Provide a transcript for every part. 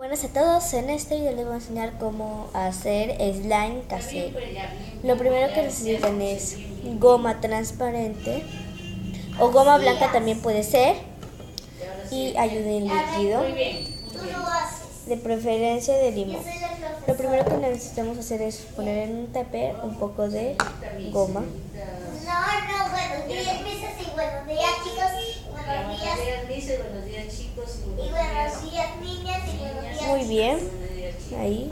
Buenas a todos, en este video les voy a enseñar cómo hacer slime casero. Lo primero que necesitan es goma transparente o goma blanca también puede ser, y ayuda en líquido, de preferencia de limón. Lo primero que necesitamos hacer es poner en un tupper un poco de goma. Buenos días chicos, buenos días chicos, y buenos días niñas, y buenos días. Muy bien, ahí.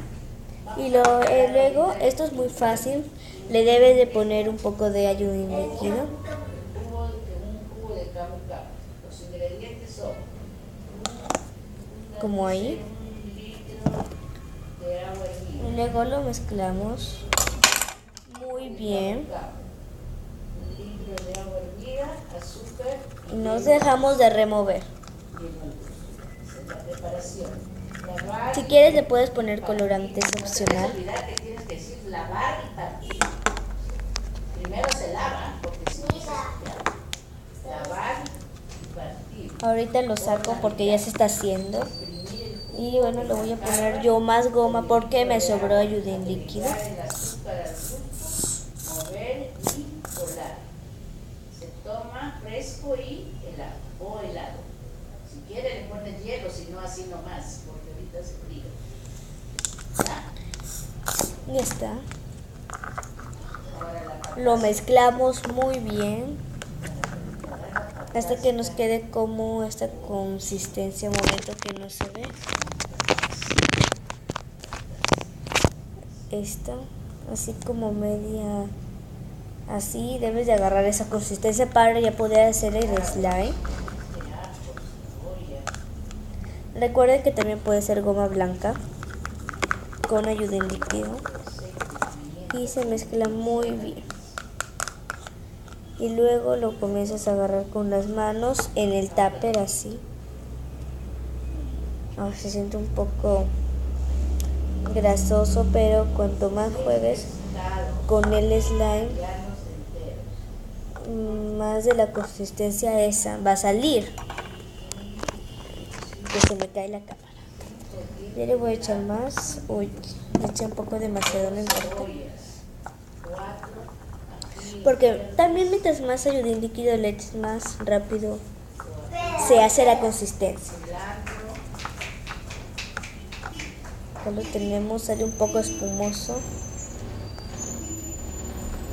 Y luego, esto es muy fácil, le debes de poner un poco de ayudín líquido. Un cubo de camu. Los ingredientes son Como ahí. un litro de agua hervida, Y luego lo mezclamos muy bien. un litro de agua hervida, azúcar Y nos dejamos de remover. y limón. Esa es la preparación. Lavar. Si quieres le puedes poner colorante, es No te opcional. puedes olvidar que tienes que decir lavar y partir. Primero se lava, porque si no se ya. Lavar y partir. Ahorita lo saco porque ya se está haciendo. Y bueno, le voy a poner yo más goma porque me sobró ayudín líquido. El azúcar al gusto, mover y colar. Se toma fresco y helado, o helado. Si quiere le pones hielo, si no así nomás, porque ahorita se frío. ¿Ya? Ya está. Ahora la papa. Lo mezclamos muy bien hasta que nos quede como esta consistencia. Un momento que no se ve. Esta, así como media, así debes de agarrar esa consistencia para ya poder hacer el slime. Recuerden que también puede ser goma blanca con ayudín líquido y se mezcla muy bien. Y luego lo comienzas a agarrar con las manos en el tupper así. Se siente un poco grasoso, pero cuanto más juegues con el slime, más de la consistencia esa va a salir. Que se me cae la cámara. Ya le voy a echar más. Uy, le eché un poco demasiado, no importa. Porque también mientras más ayudín líquido le eches, más rápido se hace la consistencia. Ya lo tenemos, sale un poco espumoso.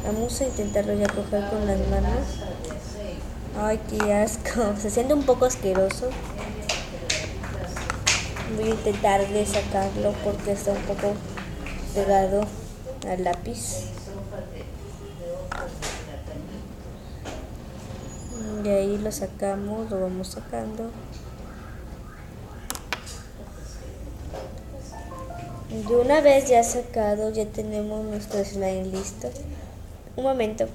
Vamos a intentarlo ya coger con las manos. Ay, qué asco, se siente un poco asqueroso. Voy a intentar de sacarlo porque está un poco pegado al lápiz. Y ahí lo sacamos, lo vamos sacando. Y una vez ya sacado, ya tenemos nuestro slime listo. Un momento.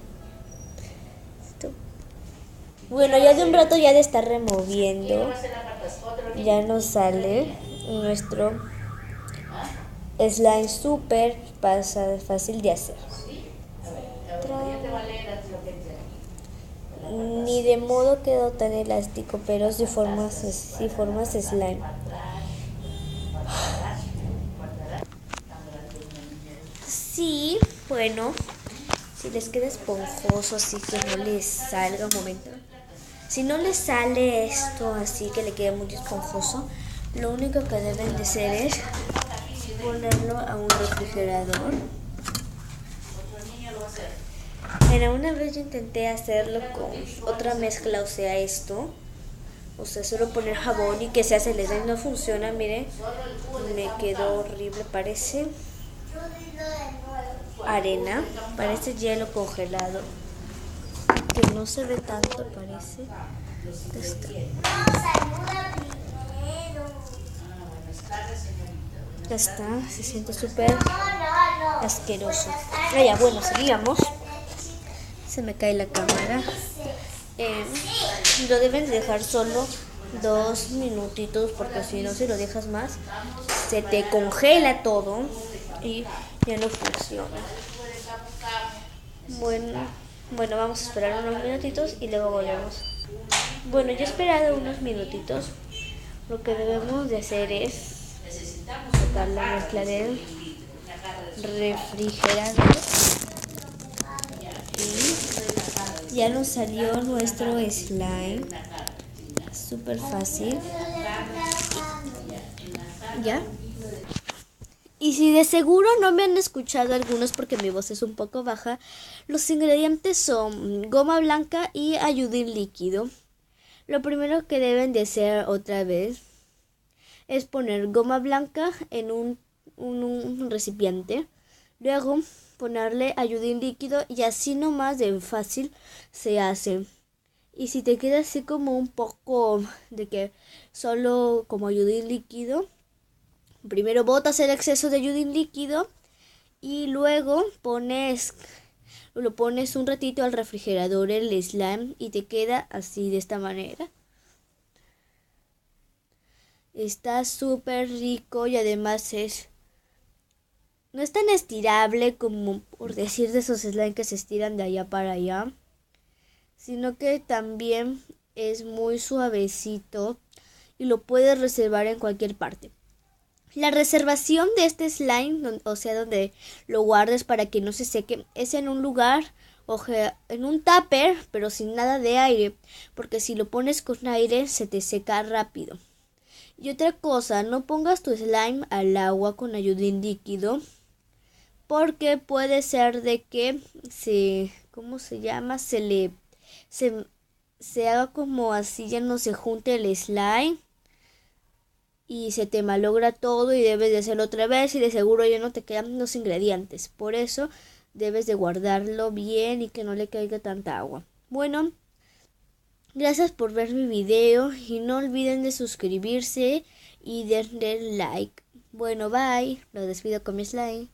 Bueno, ya de un rato ya de estar removiendo, ya nos sale nuestro slime súper fácil de hacer. Ni de modo quedó tan elástico, pero si formas slime. Sí, bueno, si les queda esponjoso, así que no les salga un momento. Si no les sale esto así que le quede muy esponjoso, lo único que deben de hacer es ponerlo a un refrigerador. Bueno, una vez yo intenté hacerlo con otra mezcla, o sea, esto. O sea, solo poner jabón y que se hace el slime, no funciona, miren. Me quedó horrible, parece arena, parece hielo congelado. Que no se ve tanto, parece. Ya está, se siente súper asqueroso. Ya, bueno, seguíamos. Se me cae la cámara. Lo deben dejar solo 2 minutitos porque si no, si lo dejas más, se te congela todo y ya no funciona. Bueno, vamos a esperar unos minutitos y luego volvemos. Bueno, ya he esperado unos minutitos. Lo que debemos de hacer es necesitamos sacar una la jarra mezcla de del mililitros, una jarra de refrigerante. Y ya nos salió nuestro slime. Súper fácil. ¿Ya? Y si de seguro no me han escuchado algunos porque mi voz es un poco baja, los ingredientes son goma blanca y ayudín líquido. Lo primero que deben de hacer otra vez es poner goma blanca en un recipiente. Luego ponerle ayudín líquido y así nomás de fácil se hace. Y si te queda así como un poco de que solo como ayudín líquido, primero botas el exceso de ayudín líquido y luego lo pones un ratito al refrigerador el slime y te queda así de esta manera. Está súper rico y además no es tan estirable como por decir de esos slime que se estiran de allá para allá, sino que también es muy suavecito y lo puedes reservar en cualquier parte. La reservación de este slime, o sea, donde lo guardes para que no se seque, es en un lugar, en un tupper, pero sin nada de aire, porque si lo pones con aire se te seca rápido. Y otra cosa, no pongas tu slime al agua con ayudín líquido, porque puede ser de que ¿cómo se llama? Se haga como así, ya no se junte el slime y se te malogra todo y debes de hacerlo otra vez y de seguro ya no te quedan los ingredientes. Por eso debes de guardarlo bien y que no le caiga tanta agua. Bueno, gracias por ver mi video y no olviden de suscribirse y darle like. Bueno, bye. Lo despido con mi slime.